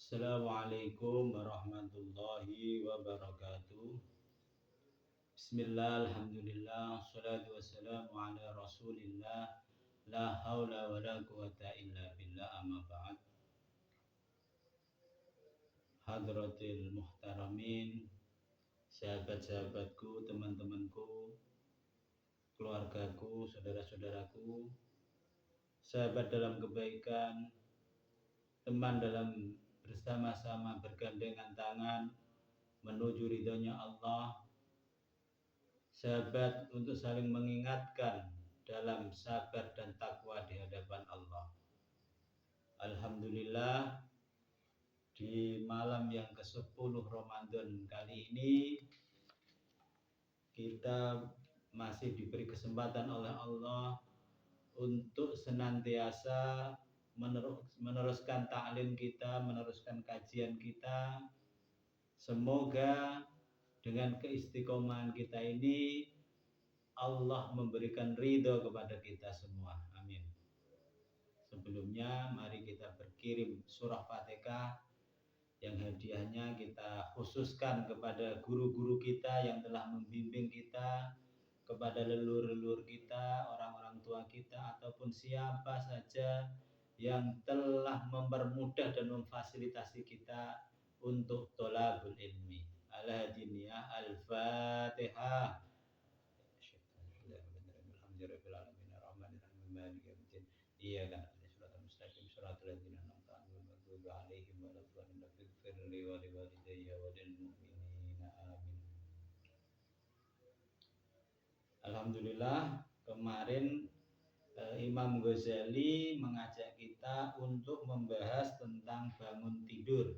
Assalamualaikum warahmatullahi wabarakatuh. Bismillah, alhamdulillah, salatu wassalamu ala rasulillah. La hawla wa la quwata illa billah, amma ba'd. Hadratil muhtaramin, sahabat-sahabatku, teman-temanku, keluargaku, saudara-saudaraku, sahabat dalam kebaikan, teman dalam bersama-sama bergandengan tangan menuju ridhonya Allah, sahabat untuk saling mengingatkan dalam sabar dan takwa di hadapan Allah. Alhamdulillah, di malam yang ke-10 Ramadan kali ini kita masih diberi kesempatan oleh Allah untuk senantiasa meneruskan ta'lim kita, meneruskan kajian kita. Semoga dengan keistiqomahan kita ini Allah memberikan ridho kepada kita semua. Amin. Sebelumnya mari kita berkirim surah Fatihah yang hadiahnya kita khususkan kepada guru-guru kita yang telah membimbing kita, kepada leluhur-leluhur kita, orang-orang tua kita, ataupun siapa saja yang telah mempermudah dan memfasilitasi kita untuk thalabul ilmi. Al-Hadiniyah Al-Fatihah. Iya kan, suratul mustaqim, suratul ladzina an'amta 'alaihim ghairil maghdubi 'alaihim waladdallin. Ighfirli wa liwalidayya wa lil mu'minina amin. Alhamdulillah, kemarin Imam Ghazali mengajak kita untuk membahas tentang bangun tidur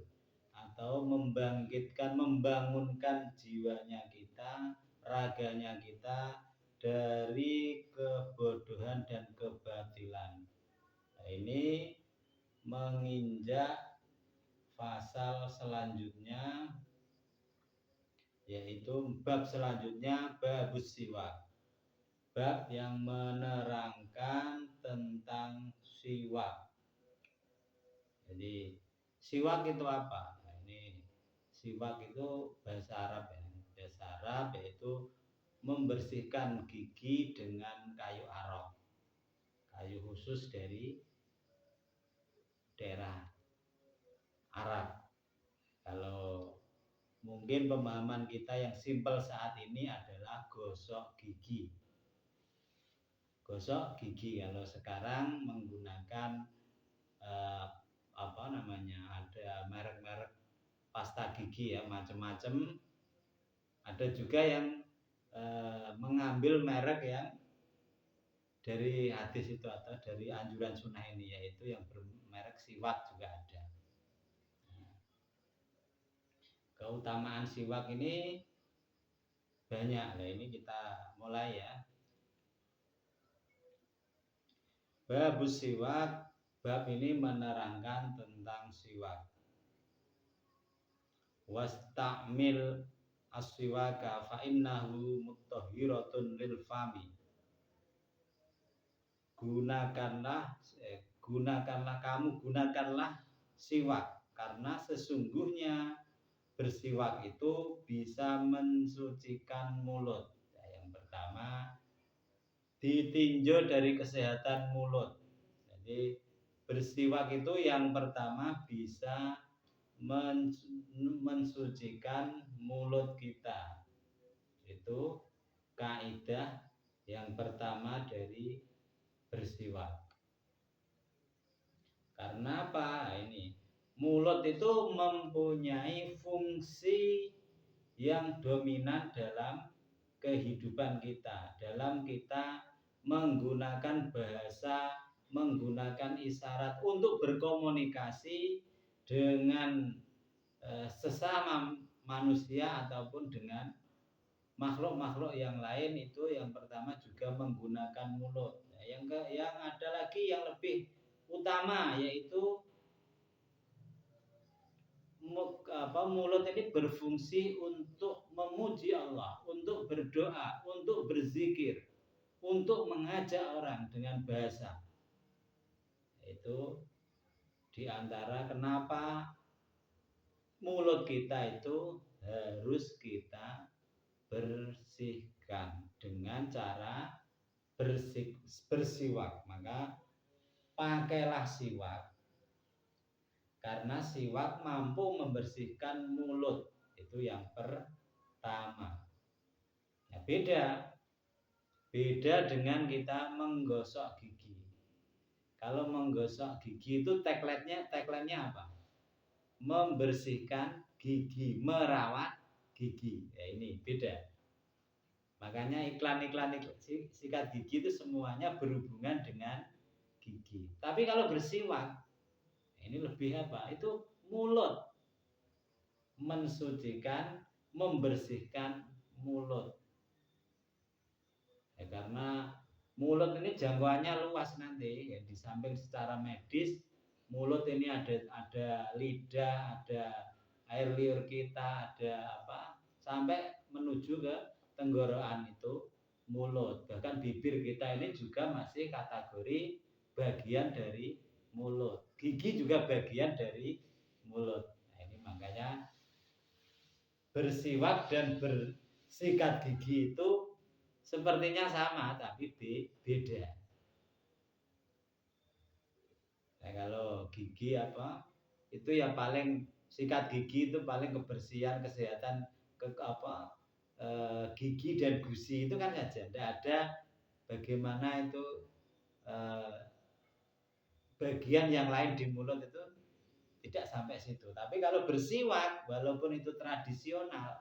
atau membangunkan jiwanya kita, raganya kita dari kebodohan dan kebatilan. Nah, ini menginjak pasal selanjutnya, yaitu bab selanjutnya, babus siwak, bab yang menerangkan tentang siwak. Jadi siwak itu apa? Nah, ini siwak itu bahasa Arab ya. Bahasa Arab yaitu membersihkan gigi dengan kayu arok, kayu khusus dari daerah Arab. Kalau mungkin pemahaman kita yang simpel saat ini adalah gosok gigi. Gosok gigi kalau sekarang menggunakan ada merek-merek pasta gigi ya, macam-macam. Ada juga yang mengambil merek yang dari hadis itu atau dari anjuran sunnah ini, yaitu yang bermerek siwak juga ada. Keutamaan siwak ini banyak. Nah, ini kita mulai ya. Babus siwak, bab ini menerangkan tentang siwak. Wasta'mil as-siwaka fa innahu mutahhiratun lil fami. Gunakanlah siwak, karena sesungguhnya bersiwak itu bisa mensucikan mulut. Nah, yang pertama ditinjau dari kesehatan mulut. Jadi bersiwak itu yang pertama bisa mensucikan mulut kita. Itu kaidah yang pertama dari bersiwak. Karena apa? Ini mulut itu mempunyai fungsi yang dominan dalam kehidupan kita, dalam kita menggunakan bahasa, menggunakan isyarat untuk berkomunikasi dengan sesama manusia ataupun dengan makhluk-makhluk yang lain. Itu yang pertama juga menggunakan mulut. Nah, yang ada lagi yang lebih utama, yaitu mulut ini berfungsi untuk memuji Allah, untuk berdoa, untuk berzikir, untuk mengajak orang dengan bahasa. Itu diantara kenapa mulut kita itu harus kita bersihkan dengan cara bersiwak. Maka pakailah siwak, karena siwak mampu membersihkan mulut. Itu yang pertama. Nah, beda dengan kita menggosok gigi. Kalau menggosok gigi itu tagline-nya apa? Membersihkan gigi, merawat gigi. Ya, ini beda. Makanya iklan-iklan sikat gigi itu semuanya berhubungan dengan gigi. Tapi kalau bersiwak, ini lebih apa? Itu mulut. Mensucikan, membersihkan mulut. Ya, karena mulut ini jangkauannya luas nanti. Ya, di samping secara medis, mulut ini ada lidah, ada air liur kita, ada apa? Sampai menuju ke tenggorokan itu mulut. Bahkan bibir kita ini juga masih kategori bagian dari mulut. Gigi juga bagian dari mulut. Nah, ini makanya bersiwak dan bersikat gigi itu sepertinya sama tapi beda. Nah, kalau gigi apa? Itu ya paling sikat gigi itu paling kebersihan, kesehatan gigi dan gusi itu kan saja. Tidak ada bagaimana itu bagian yang lain di mulut itu tidak sampai situ. Tapi kalau bersiwak, walaupun itu tradisional,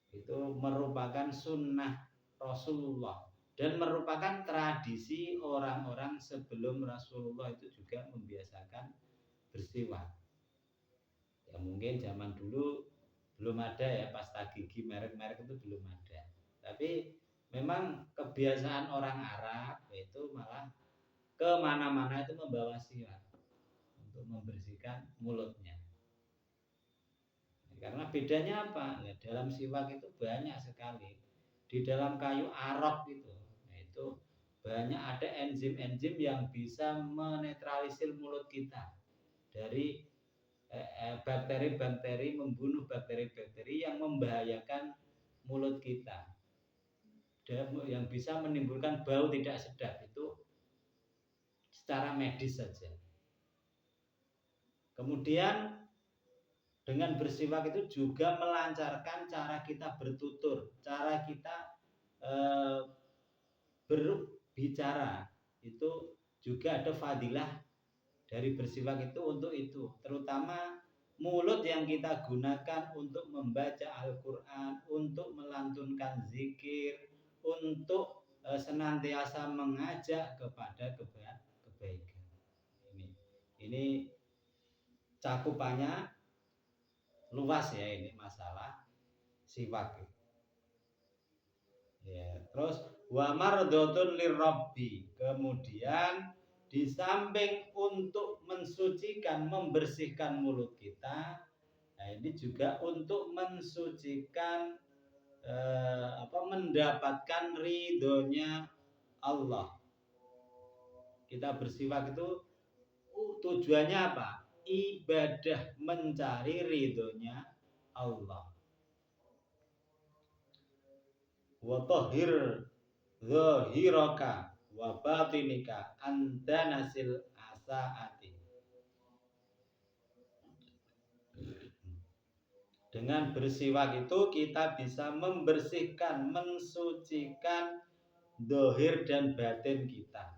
itu merupakan sunnah Rasulullah dan merupakan tradisi orang-orang sebelum Rasulullah itu juga membiasakan bersiwak. Ya mungkin zaman dulu belum ada ya pasta gigi merek-merek itu belum ada. Tapi memang kebiasaan orang Arab itu malah kemana-mana itu membawa siwak untuk membersihkan mulutnya. Karena bedanya apa? Ya, dalam siwak itu banyak sekali. Di dalam kayu arok itu, nah itu banyak ada enzim-enzim yang bisa menetralisir mulut kita dari bakteri-bakteri, membunuh bakteri-bakteri yang membahayakan mulut kita, dan yang bisa menimbulkan bau tidak sedap itu secara medis saja. Kemudian dengan bersiwak itu juga melancarkan cara kita bertutur, cara kita berbicara. Itu juga ada fadilah dari bersiwak itu untuk itu. Terutama mulut yang kita gunakan untuk membaca Al-Quran, untuk melantunkan zikir, untuk senantiasa mengajak kepada kebaikan. Ini cakupannya luas ya, ini masalah siwak. Ya, terus wa mardhatun lirabbi. Kemudian di samping untuk mensucikan, membersihkan mulut kita, nah ini juga untuk mensucikan mendapatkan ridhonya Allah. Kita bersiwak itu tujuannya apa? Ibadah, mencari ridhonya Allah. Wa tahhir zahiraka wa batinika andanasil asaati. Dengan bersiwak itu kita bisa membersihkan, mensucikan zahir dan batin kita.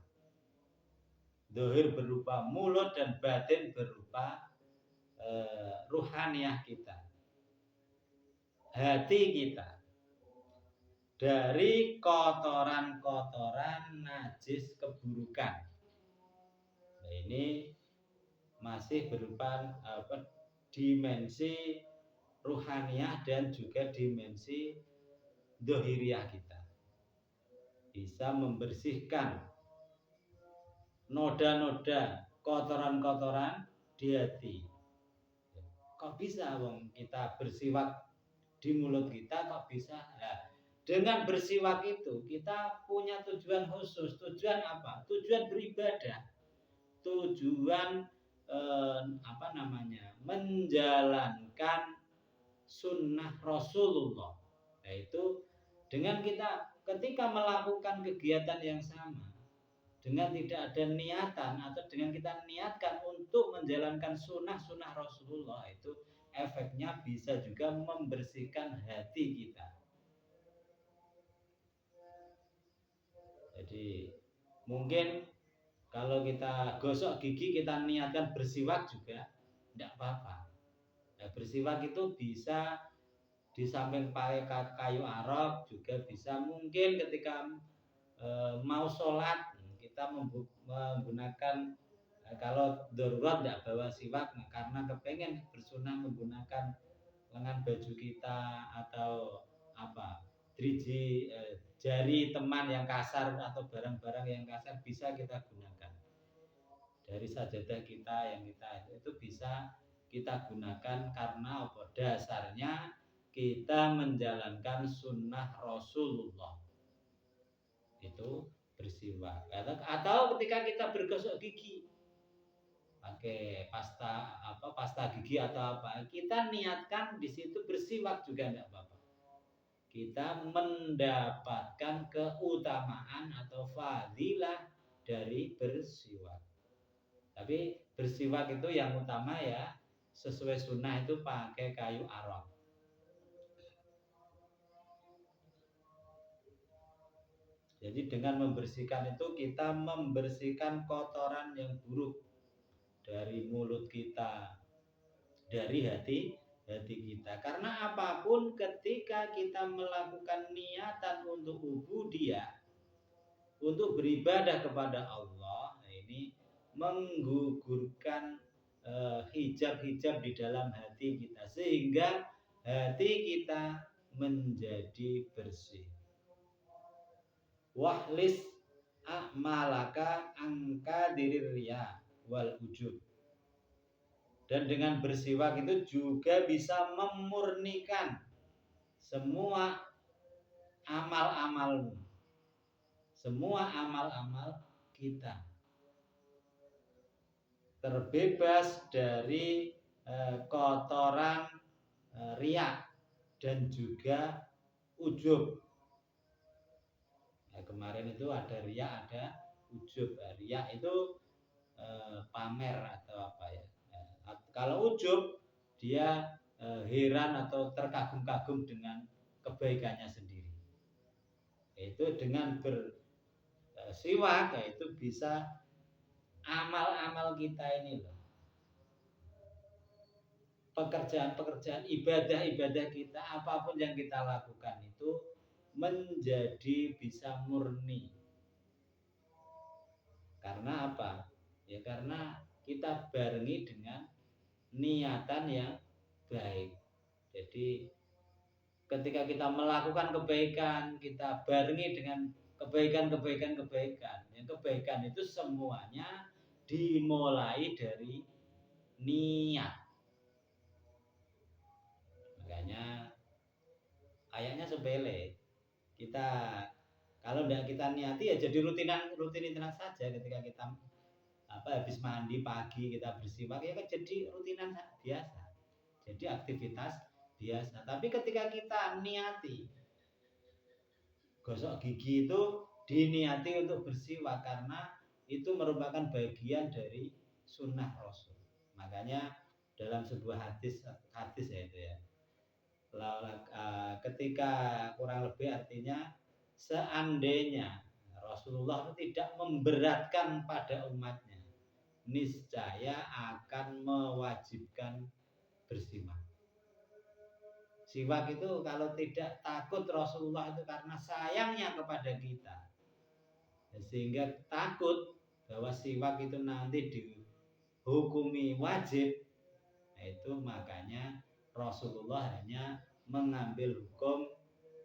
Zahir berupa mulut dan batin berupa ruhaniyah kita, hati kita, dari kotoran-kotoran najis keburukan. Nah, ini masih berupa dimensi ruhaniyah dan juga dimensi dohiriyah kita. Bisa membersihkan noda-noda kotoran-kotoran di hati. Kok bisa wong kita bersiwak di mulut kita, kok bisa? Nah, dengan bersiwak itu kita punya tujuan khusus. Tujuan apa? Tujuan beribadah. Tujuan menjalankan sunnah Rasulullah, yaitu dengan kita ketika melakukan kegiatan yang sama dengan tidak ada niatan atau dengan kita niatkan untuk menjalankan sunnah Rasulullah, itu efeknya bisa juga membersihkan hati kita. Jadi mungkin kalau kita gosok gigi kita niatkan bersiwak juga tidak apa-apa. Nah, bersiwak itu bisa di samping pakai kayu arok juga bisa. Mungkin ketika mau sholat kita menggunakan kalau darurat tidak bawa siwak, karena kepengen bersunah menggunakan lengan baju kita atau jari teman yang kasar atau barang-barang yang kasar bisa kita gunakan. Dari sajadah kita yang itu bisa kita gunakan karena dasarnya kita menjalankan sunnah Rasulullah itu bersiwak. Atau ketika kita bergosok gigi pakai pasta gigi atau kita niatkan di situ bersiwak juga tidak apa-apa. Kita mendapatkan keutamaan atau fadilah dari bersiwak. Tapi bersiwak itu yang utama ya, sesuai sunnah itu pakai kayu arok. Jadi dengan membersihkan itu kita membersihkan kotoran yang buruk dari mulut kita, dari hati kita. Karena apapun ketika kita melakukan niatan untuk ubudiyah, untuk beribadah kepada Allah, ini menggugurkan hijab-hijab di dalam hati kita sehingga hati kita menjadi bersih. Wahlis a'malaka angka diri riya wal ujub. Dan dengan bersiwak itu juga bisa memurnikan semua amal-amalmu, semua amal-amal kita, terbebas dari kotoran riya dan juga ujub. Kemarin itu ada riya, ada ujub. Riya itu pamer atau apa ya. Kalau ujub dia heran atau terkagum-kagum dengan kebaikannya sendiri. Itu dengan bersiwak itu bisa amal-amal kita ini loh. Pekerjaan-pekerjaan ibadah-ibadah kita, apapun yang kita lakukan itu menjadi bisa murni. Karena apa? Ya karena kita barengi dengan niatan yang baik. Jadi ketika kita melakukan kebaikan, kita barengi dengan kebaikan. Yang kebaikan itu semuanya dimulai dari niat. Makanya kayaknya sepele. Kita kalau tidak kita niati ya jadi rutinitas saja. Ketika kita habis mandi pagi kita bersiwak ya kan jadi rutinan biasa. Jadi aktivitas biasa. Tapi ketika kita niati gosok gigi itu diniati untuk bersiwak karena itu merupakan bagian dari sunnah Rasul. Makanya dalam sebuah hadis ya itu ya. Ketika kurang lebih artinya seandainya Rasulullah itu tidak memberatkan pada umatnya, niscaya akan mewajibkan bersiwak. Siwak itu kalau tidak takut Rasulullah itu karena sayangnya kepada kita, sehingga takut bahwa siwak itu nanti dihukumi wajib, itu makanya Rasulullah hanya mengambil hukum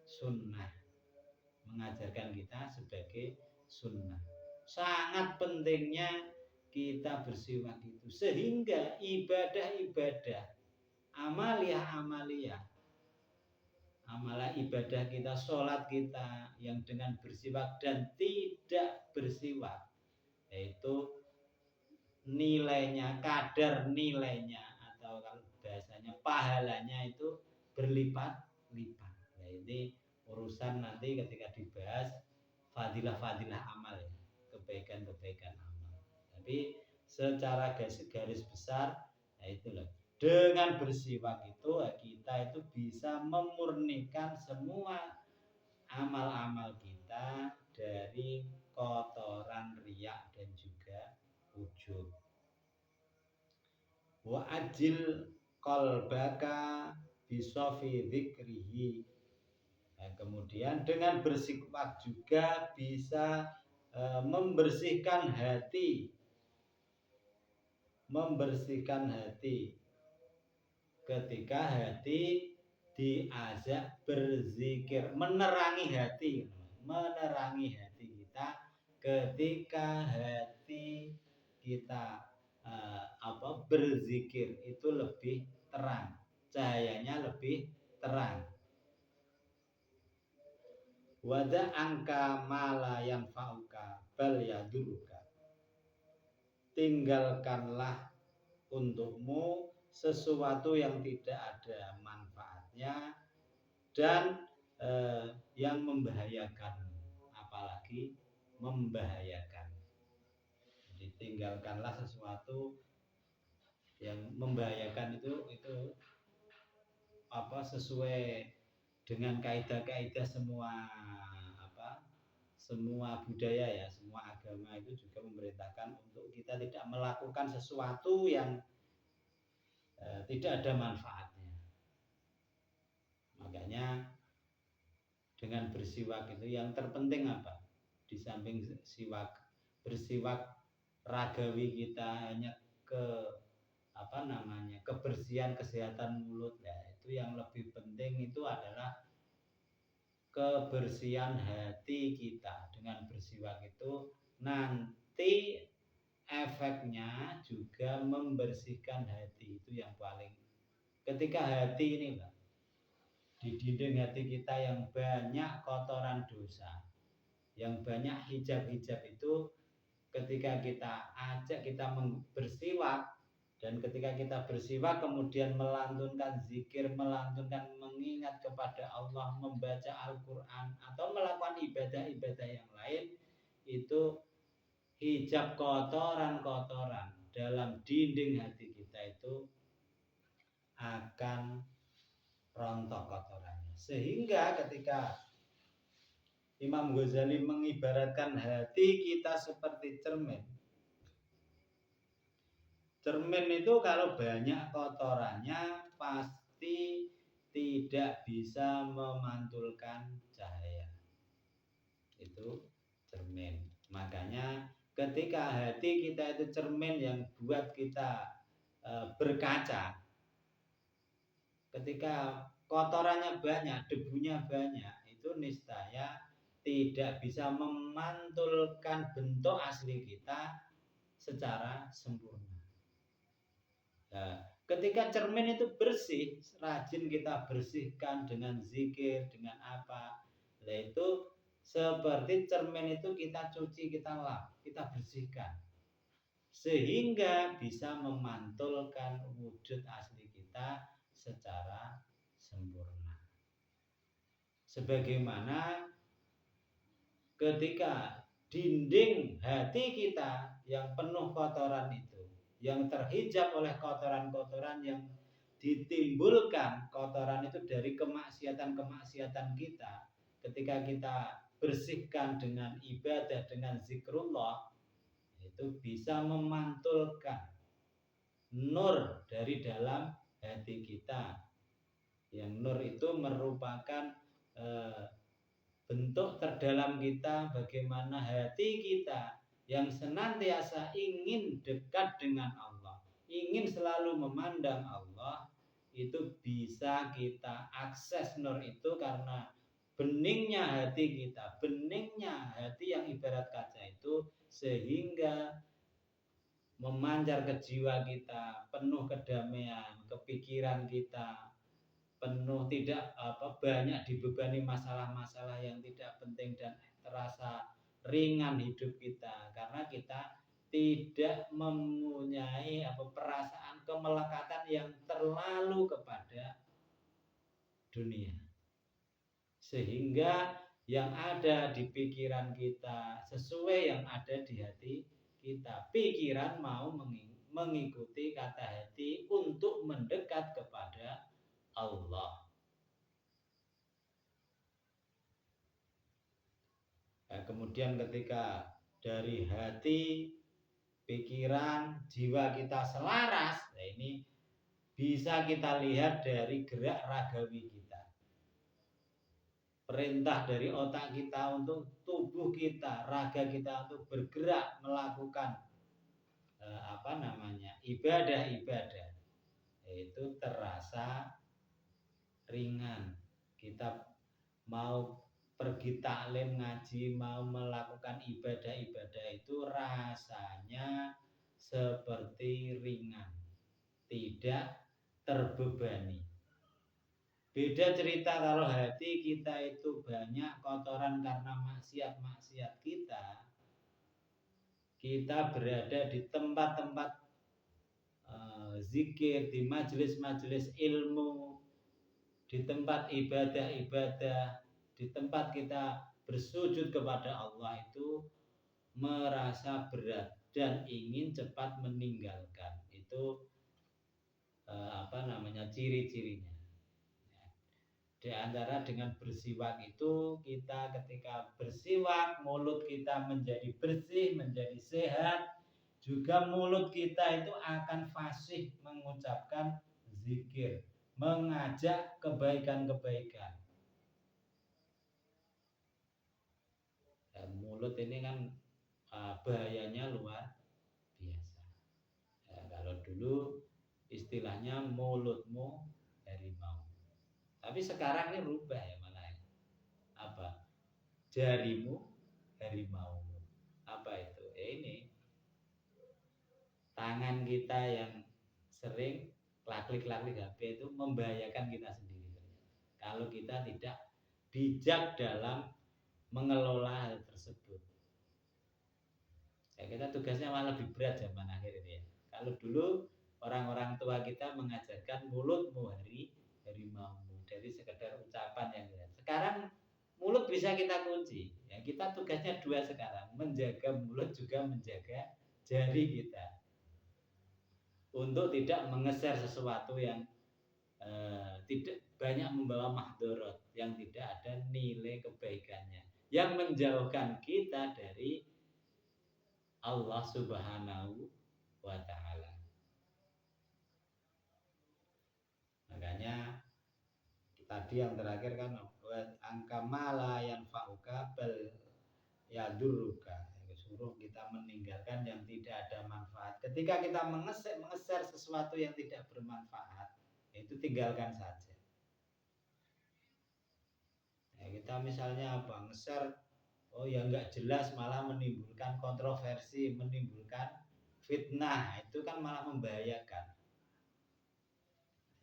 sunnah, mengajarkan kita sebagai sunnah. Sangat pentingnya kita bersiwak itu sehingga ibadah-ibadah, amalia ibadah kita, sholat kita yang dengan bersiwak dan tidak bersiwak, yaitu nilainya, kadar nilainya atau kalau bahasanya pahalanya itu berlipat-lipat. Nah, ini urusan nanti ketika dibahas fadilah-fadilah amal ya, kebaikan-kebaikan amal. Tapi secara garis besar, ya itulah. Dengan bersiwak itu kita itu bisa memurnikan semua amal-amal kita dari kotoran riak dan juga ujub. Wa ajil qalbaka bisofi dzikrihi. Nah, kemudian dengan bersiwak juga bisa membersihkan hati ketika hati diajak berzikir, menerangi hati kita ketika hati kita berzikir itu lebih terang, cahayanya lebih terang. Wada angka mala yang fauka bal yaduruka. Tinggalkanlah untukmu sesuatu yang tidak ada manfaatnya dan yang membahayakan, apalagi membahayakan. Jadi tinggalkanlah sesuatu yang membahayakan itu sesuai dengan kaidah-kaidah semua budaya ya, semua agama itu juga memerintahkan untuk kita tidak melakukan sesuatu yang tidak ada manfaatnya. Makanya dengan bersiwak itu yang terpenting apa? Di samping bersiwak ragawi kita hanya kebersihan kesehatan mulut ya, itu yang lebih penting itu adalah kebersihan hati kita. Dengan bersiwak itu nanti efeknya juga membersihkan hati, itu yang paling. Ketika hati ini Pak, di dinding hati kita yang banyak kotoran dosa, yang banyak hijab-hijab itu, ketika kita ajak kita bersiwak, dan ketika kita bersiwak kemudian melantunkan zikir, melantunkan mengingat kepada Allah, membaca Al-Quran atau melakukan ibadah-ibadah yang lain, itu hijab kotoran-kotoran dalam dinding hati kita itu akan rontok kotorannya. Sehingga ketika Imam Ghazali mengibaratkan hati kita seperti cermin. Cermin itu kalau banyak kotorannya pasti tidak bisa memantulkan cahaya. Itu cermin. Makanya ketika hati kita itu cermin yang buat kita berkaca, ketika kotorannya banyak, debunya banyak, itu niscaya tidak bisa memantulkan bentuk asli kita secara sempurna. Nah, ketika cermin itu bersih, rajin kita bersihkan dengan zikir, dengan apa, nah itu seperti cermin itu kita cuci, kita lap, kita bersihkan, sehingga bisa memantulkan wujud asli kita secara sempurna. Sebagaimana ketika dinding hati kita yang penuh kotoran itu, yang terhijab oleh kotoran-kotoran yang ditimbulkan, kotoran itu dari kemaksiatan-kemaksiatan kita, ketika kita bersihkan dengan ibadah, dengan zikrullah, itu bisa memantulkan nur dari dalam hati kita. Yang nur itu merupakan bentuk terdalam kita, bagaimana hati kita yang senantiasa ingin dekat dengan Allah, ingin selalu memandang Allah, itu bisa kita akses nur itu karena beningnya hati kita, beningnya hati yang ibarat kaca itu, sehingga memancar ke jiwa kita, penuh kedamaian, kepikiran kita penuh, tidak banyak dibebani masalah-masalah yang tidak penting dan terasa ringan hidup kita, karena kita tidak mempunyai perasaan kemelekatan yang terlalu kepada dunia. Sehingga yang ada di pikiran kita sesuai yang ada di hati kita. Pikiran mau mengikuti kata hati untuk mendekat kepada Allah. Nah, kemudian ketika dari hati, pikiran, jiwa kita selaras, nah ini bisa kita lihat dari gerak ragawi kita. Perintah dari otak kita untuk tubuh kita, raga kita untuk bergerak melakukan ibadah-ibadah, itu terasa ringan. Kita mau pergi taklim ngaji, mau melakukan ibadah-ibadah itu rasanya seperti ringan, tidak terbebani. Beda cerita kalau hati kita itu banyak kotoran karena maksiat-maksiat kita berada di tempat-tempat zikir, di majelis-majelis ilmu, di tempat ibadah-ibadah, di tempat kita bersujud kepada Allah itu merasa berat dan ingin cepat meninggalkan. Itu ciri-cirinya. Di antara dengan bersiwak itu, kita ketika bersiwak mulut kita menjadi bersih, menjadi sehat. Juga mulut kita itu akan fasih mengucapkan zikir, mengajak kebaikan-kebaikan. Dan mulut ini kan bahayanya luar biasa. Kalau dulu istilahnya mulutmu harimau. Tapi sekarang ini rubah ya malah. Apa? Jarimu harimaumu. Apa itu? Ini tangan kita yang sering klik-klik HP itu membahayakan kita sendiri. Kalau kita tidak bijak dalam mengelola hal tersebut. Ya, kita tugasnya malah lebih berat zaman akhir ini ya. Kalau dulu orang-orang tua kita mengajarkan mulutmu harimaumu, dari sekedar ucapan yang berat. Sekarang mulut bisa kita kunci. Ya, kita tugasnya dua sekarang, menjaga mulut juga menjaga jari kita. Untuk tidak mengeser sesuatu yang tidak banyak membawa mahdorot, yang tidak ada nilai kebaikannya, yang menjauhkan kita dari Allah Subhanahu wa ta'ala. Makanya tadi yang terakhir kan angka mala yang fa'uka bal yadurruka, suruh kita meninggalkan yang tidak ada manfaat. Ketika kita mengeser sesuatu yang tidak bermanfaat, itu tinggalkan saja. Ya, kita misalnya ngeser yang nggak jelas malah menimbulkan kontroversi, menimbulkan fitnah, itu kan malah membahayakan.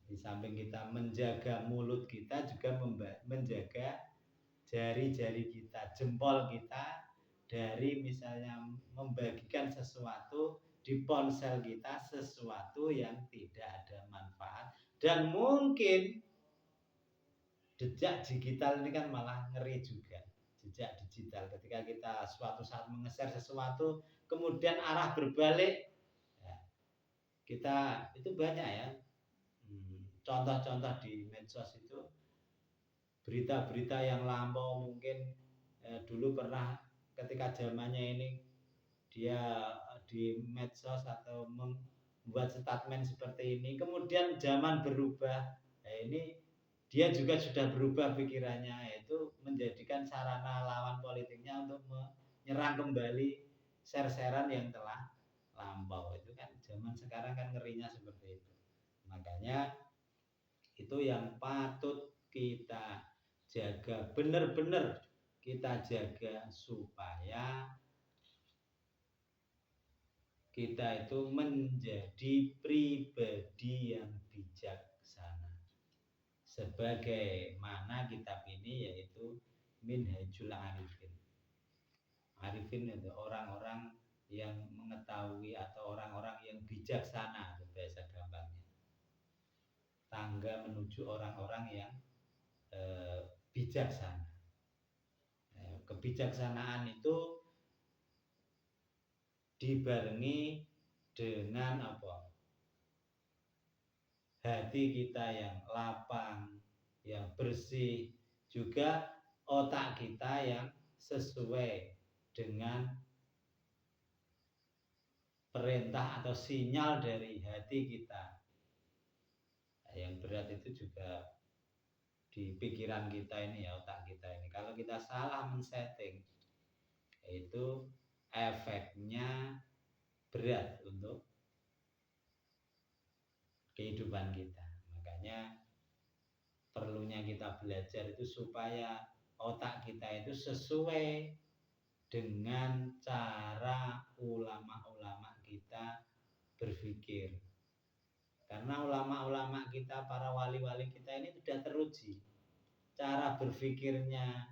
Di samping kita menjaga mulut kita, juga menjaga jari-jari kita, jempol kita dari misalnya membagikan sesuatu di ponsel kita, sesuatu yang tidak ada manfaat. Dan mungkin jejak digital ini kan malah ngeri juga. Jejak digital ketika kita suatu saat mengeser sesuatu kemudian arah berbalik, ya, kita itu banyak ya contoh-contoh di medsos itu, berita-berita yang lampau mungkin dulu pernah ketika zamannya ini dia di medsos atau membuat statement seperti ini, kemudian zaman berubah, ini dia juga sudah berubah pikirannya, yaitu menjadikan sarana lawan politiknya untuk menyerang kembali share-sharean yang telah lampau. Itu kan zaman sekarang kan ngerinya seperti itu. Makanya itu yang patut kita jaga, benar-benar kita jaga supaya kita itu menjadi pribadi yang bijaksana. Sebagaimana kitab ini yaitu Minhajul Arifin. Arifin itu orang-orang yang mengetahui atau orang-orang yang bijaksana, bahasa gampangnya. Tangga menuju orang-orang yang bijaksana. Kebijaksanaan itu dibarengi dengan apa? Hati kita yang lapang, yang bersih, juga otak kita yang sesuai dengan perintah atau sinyal dari hati kita. Yang berat itu juga di pikiran kita ini ya, otak kita ini. Kalau kita salah men-setting, itu efeknya berat untuk kehidupan kita. Makanya perlunya kita belajar itu supaya otak kita itu sesuai dengan cara ulama-ulama kita berpikir. Karena ulama-ulama kita, para wali-wali kita ini sudah teruji. Cara berpikirnya,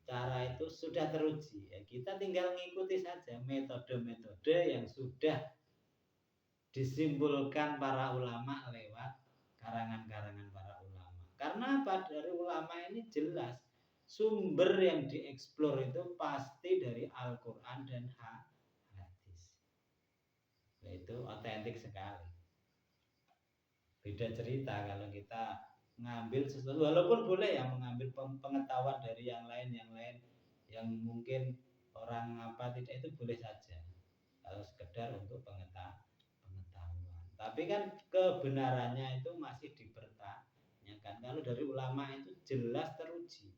cara itu sudah teruji. Kita tinggal mengikuti saja metode-metode yang sudah disimpulkan para ulama lewat karangan-karangan para ulama. Karena apa? Dari ulama ini jelas sumber yang dieksplor itu pasti dari Al-Quran dan hadis. Itu otentik sekali. Beda cerita kalau kita ngambil sesuatu, walaupun boleh ya mengambil pengetahuan dari yang lain yang mungkin orang apa tidak, itu boleh saja kalau sekedar untuk pengetahuan. Tapi kan kebenarannya itu masih dipertanyakan. Kalau dari ulama itu jelas teruji.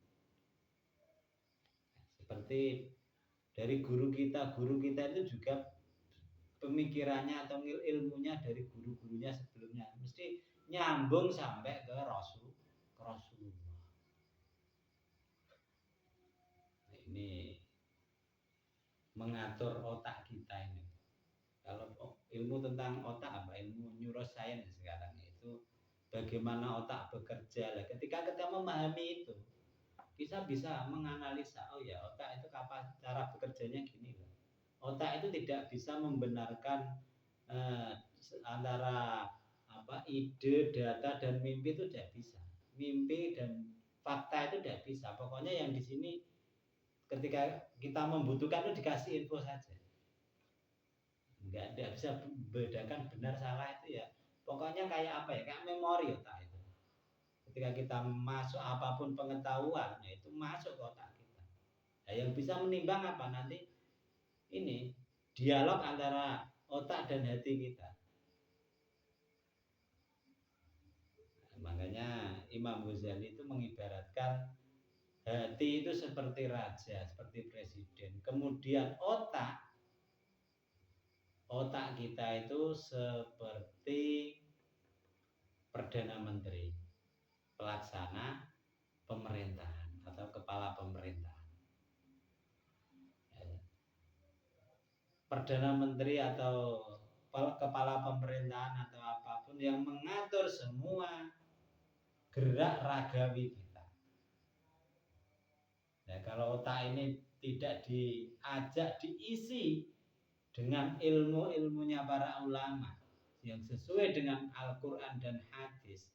Seperti dari guru kita itu juga pemikirannya atau ilmunya dari guru-gurunya sebelumnya mesti nyambung sampai ke Rasulullah. Ini mengatur otak kita ini. Kalau ilmu tentang otak apa? Ilmu neuroscience sekarang itu bagaimana otak bekerja. Ketika kita memahami itu, kita bisa menganalisa, oh ya otak itu cara bekerjanya gini loh. Otak itu tidak bisa membenarkan antara ide, data dan mimpi itu tidak bisa. Mimpi dan fakta itu tidak bisa. Pokoknya yang di sini ketika kita membutuhkan itu dikasih info saja. Enggak bisa membedakan benar salah itu ya. Pokoknya kayak apa ya? Kayak memori otak itu. Ketika kita masuk apapun pengetahuan, ya itu masuk ke otak kita. Nah, yang bisa menimbang apa nanti? Ini dialog antara otak dan hati kita. Makanya Imam Ghazali itu mengibaratkan hati itu seperti raja, seperti presiden. Kemudian otak kita itu seperti perdana menteri, pelaksana pemerintahan atau kepala pemerintahan. Perdana menteri atau kepala pemerintahan atau apapun yang mengatur semua gerak ragawi kita. Nah, kalau otak ini tidak diajak diisi dengan ilmu-ilmunya para ulama yang sesuai dengan Al-Quran dan hadis,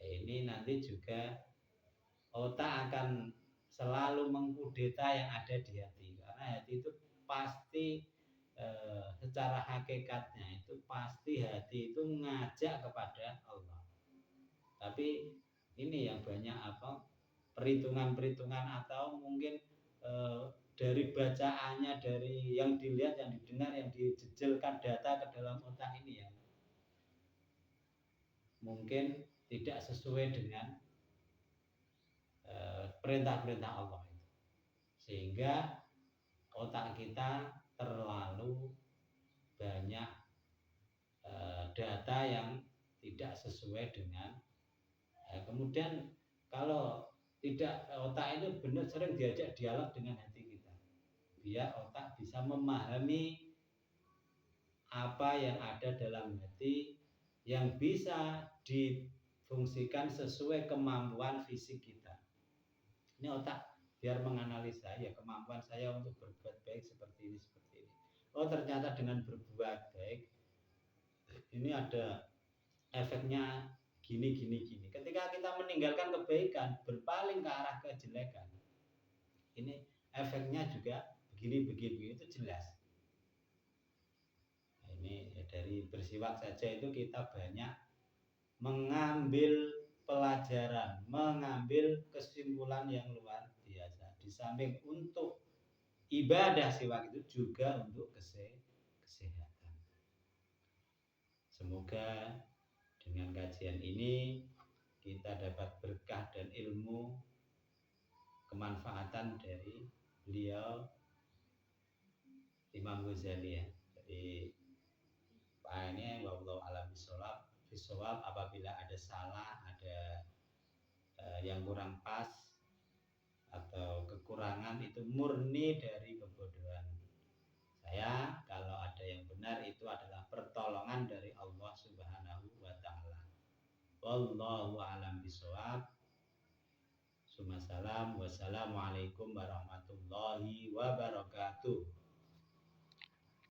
ini nanti juga otak akan selalu mengkudeta yang ada di hati. Karena hati itu pasti secara hakikatnya itu pasti hati itu ngajak kepada Allah. Tapi ini yang banyak perhitungan-perhitungan atau mungkin dari bacaannya, dari yang dilihat, yang didengar, yang dijejelkan data ke dalam otak ini yang mungkin tidak sesuai dengan perintah-perintah Allah itu. Sehingga otak kita terlalu banyak data yang tidak sesuai dengan kemudian kalau tidak, otak itu benar sering diajak dialog dengan hati kita biar otak bisa memahami apa yang ada dalam hati yang bisa difungsikan sesuai kemampuan fisik kita. Ini otak biar menganalisa ya kemampuan saya untuk berbuat baik seperti ini seperti ini. Oh ternyata dengan berbuat baik ini ada efeknya gini gini gini. Ketika kita meninggalkan kebaikan berpaling ke arah kejelekan, ini efeknya juga begini begini itu jelas. Nah, ini ya dari bersiwak saja itu kita banyak mengambil pelajaran, mengambil kesimpulan yang luar biasa. Di samping untuk ibadah siwak itu juga untuk kesehatan. Semoga dengan kajian ini kita dapat berkah dan ilmu kemanfaatan dari beliau Imam Ghazali ya. Jadi Pak ini wallahu a'lam bishawab, apabila ada salah, ada yang kurang pas atau kekurangan itu murni dari kebodohan saya. Kalau ada yang benar itu adalah pertolongan dari Allah Subhanahu wa taala. Wallahu a'lam bishawab. Wassalamualaikum warahmatullahi wabarakatuh.